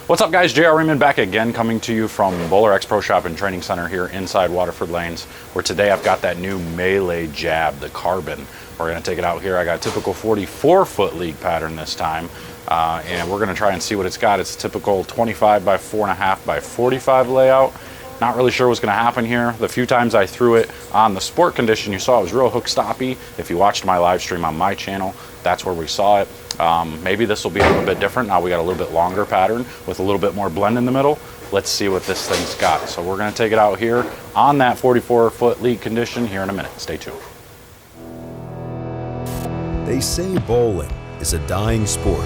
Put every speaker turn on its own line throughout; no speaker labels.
What's up guys, JR Raymond back again, coming to you from Bowler X Pro Shop and Training Center here inside Waterford Lanes, where today I've got that new melee jab, the carbon. We're gonna take it out here. I got a typical 44-foot league pattern this time, and we're gonna try and see what it's got. It's a typical 25 by 4.5 by 45 layout. Not really sure what's gonna happen here. The few times I threw it on the sport condition, you saw it was real hook stoppy. If you watched my live stream on my channel, that's where we saw it. Maybe this will be a little bit different. Now we got a little bit longer pattern with a little bit more blend in the middle. Let's see what this thing's got. So we're gonna take it out here on that 44-foot league condition here in a minute. Stay tuned.
They say bowling is a dying sport.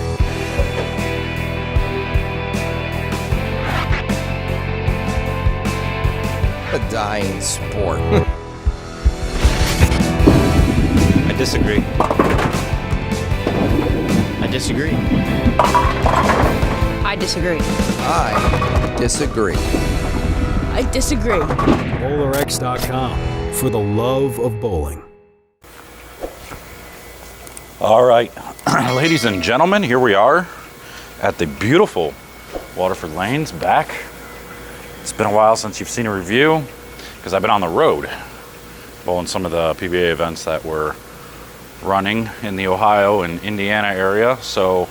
A dying sport.
I disagree. I disagree.
I disagree.
I disagree.
I disagree.
BowlerX.com for the love of bowling.
All right, ladies and gentlemen, here we are at the beautiful Waterford Lanes back. It's been a while since you've seen a review because I've been on the road bowling some of the PBA events that were running in the Ohio and Indiana area. So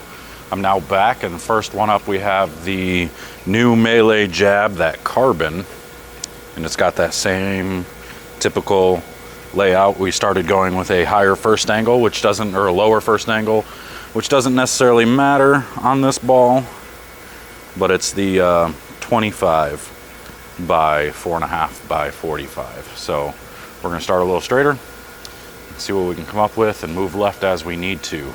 I'm now back, and the first one up we have the new melee jab, that carbon, and it's got that same typical layout. We started going with a higher first angle, which doesn't, or a lower first angle, which doesn't necessarily matter on this ball, but it's the 25 by 4.5 by 45. So we're gonna start a little straighter, see what we can come up with, and move left as we need to.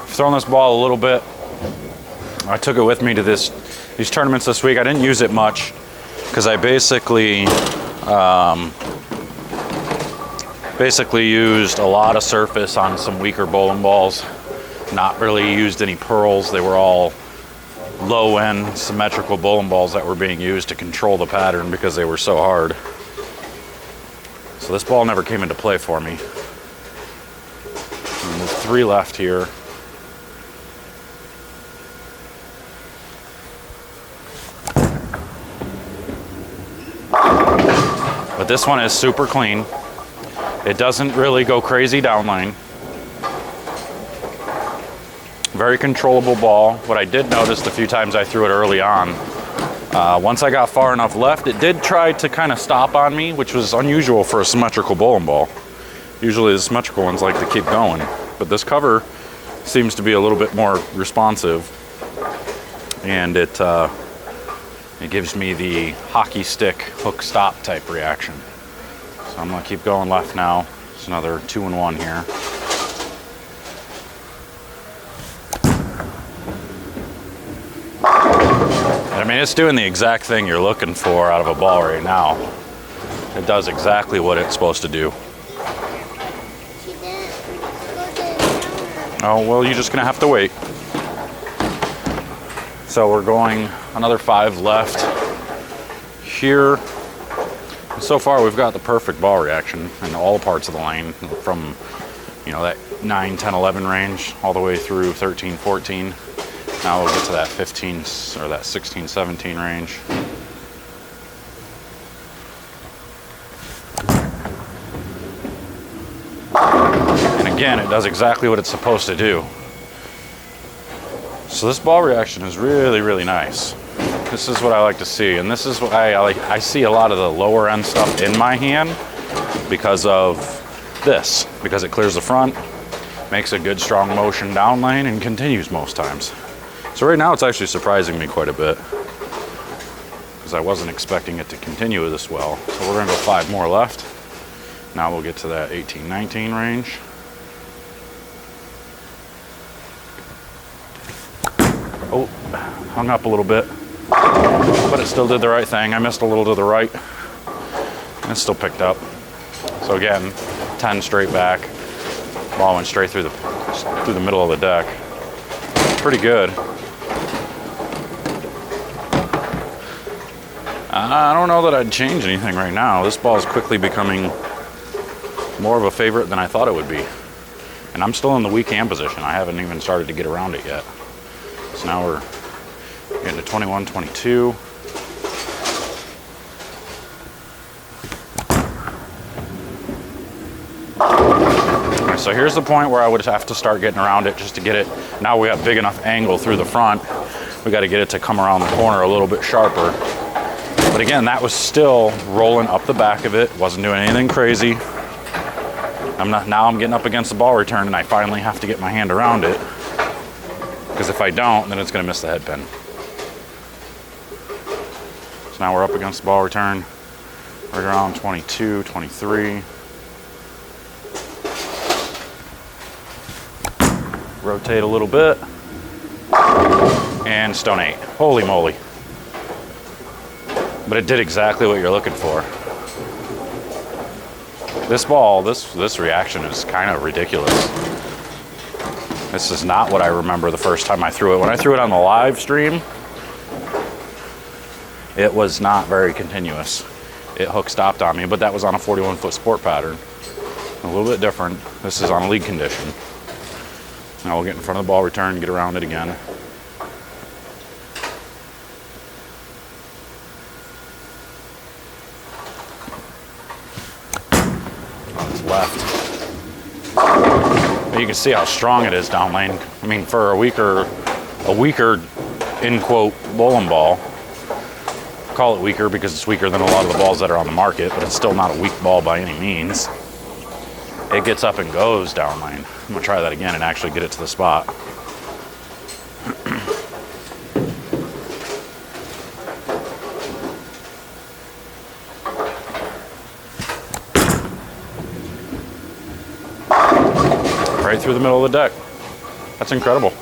Throwing this ball a little bit. I took it with me to these tournaments this week. I didn't use it much because I basically used a lot of surface on some weaker bowling balls. Not really used any pearls. They were all low-end symmetrical bowling balls that were being used to control the pattern because they were so hard. So this ball never came into play for me. And there's 3 left here. But this one is super clean. It doesn't really go crazy downline. Very controllable ball. What I did notice the few times I threw it early on, once I got far enough left, it did try to kind of stop on me, which was unusual for a symmetrical bowling ball. Usually the symmetrical ones like to keep going, but this cover seems to be a little bit more responsive, and it gives me the hockey stick hook stop type reaction. So I'm gonna keep going left now. It's another 2-in-1 here. I mean, it's doing the exact thing you're looking for out of a ball right now. It does exactly what it's supposed to do. Oh, well, you're just gonna have to wait. So we're going another 5 left here. So far, we've got the perfect ball reaction in all parts of the lane, from, you know, that 9, 10, 11 range all the way through 13, 14. Now we'll get to that 15 or that 16, 17 range. And again, it does exactly what it's supposed to do. So this ball reaction is really, really nice. This is what I like to see, and this is what I like. I see a lot of the lower end stuff in my hand because of this, because it clears the front, makes a good strong motion down lane, and continues most times. So right now it's actually surprising me quite a bit because I wasn't expecting it to continue this well. So we're gonna go 5 more left. Now we'll get to that 18, 19 range. Oh, hung up a little bit, but it still did the right thing. I missed a little to the right, and it still picked up. So again, 10 straight back. Ball went straight through the middle of the deck. Pretty good. I don't know that I'd change anything right now. This ball is quickly becoming more of a favorite than I thought it would be. And I'm still in the weak hand position. I haven't even started to get around it yet. So now we're getting to 21, 22. So here's the point where I would have to start getting around it just to get it. Now we have big enough angle through the front. We got to get it to come around the corner a little bit sharper. But again, that was still rolling up the back of it. Wasn't doing anything crazy. Now I'm getting up against the ball return and I finally have to get my hand around it. Because if I don't, then it's going to miss the head pin. So now we're up against the ball return. Right around 22, 23. Rotate a little bit, and stone 8. Holy moly. But it did exactly what you're looking for. This ball, this reaction is kind of ridiculous. This is not what I remember the first time I threw it. When I threw it on the live stream, it was not very continuous. It hook stopped on me, but that was on a 41-foot sport pattern. A little bit different. This is on a league condition. Now we'll get in front of the ball return, get around it again. On its left. But you can see how strong it is down lane. I mean, for a weaker, in quote, bowling ball. Call it weaker because it's weaker than a lot of the balls that are on the market, but it's still not a weak ball by any means. It gets up and goes down lane. I'm gonna try that again and actually get it to the spot. Right through the middle of the deck. That's incredible.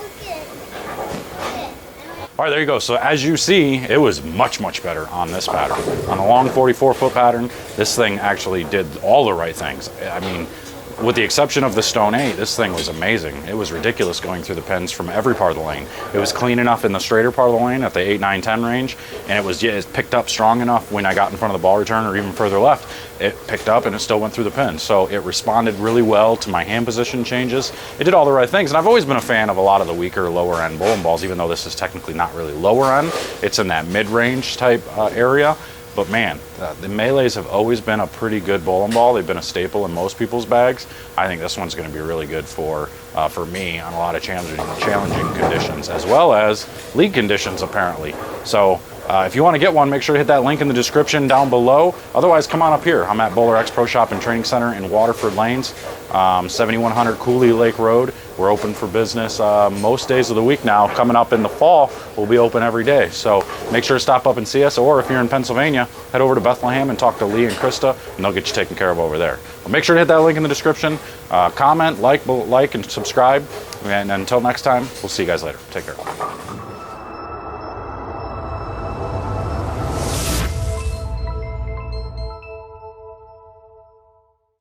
All right, there you go. So as you see, it was much, much better on this pattern. On a long 44-foot pattern, this thing actually did all the right things. I mean, with the exception of the stone 8, this thing was amazing. It was ridiculous going through the pins from every part of the lane. It was clean enough in the straighter part of the lane at the 8, 9, 10 range, and it picked up strong enough when I got in front of the ball return or even further left. It picked up and it still went through the pin. So it responded really well to my hand position changes. It did all the right things, and I've always been a fan of a lot of the weaker lower end bowling balls, even though this is technically not really lower end. It's in that mid-range type area. But man, the Melees have always been a pretty good bowling ball. They've been a staple in most people's bags. I think this one's going to be really good for me on a lot of challenging conditions, as well as league conditions, apparently. So if you want to get one, make sure to hit that link in the description down below. Otherwise, come on up here. I'm at Bowler X Pro Shop and Training Center in Waterford Lanes, 7100 Cooley Lake Road. We're open for business most days of the week now. Coming up in the fall, we'll be open every day. So make sure to stop up and see us, or if you're in Pennsylvania, head over to Bethlehem and talk to Lee and Krista, and they'll get you taken care of over there. But make sure to hit that link in the description. Comment, like, and subscribe. And until next time, we'll see you guys later. Take care.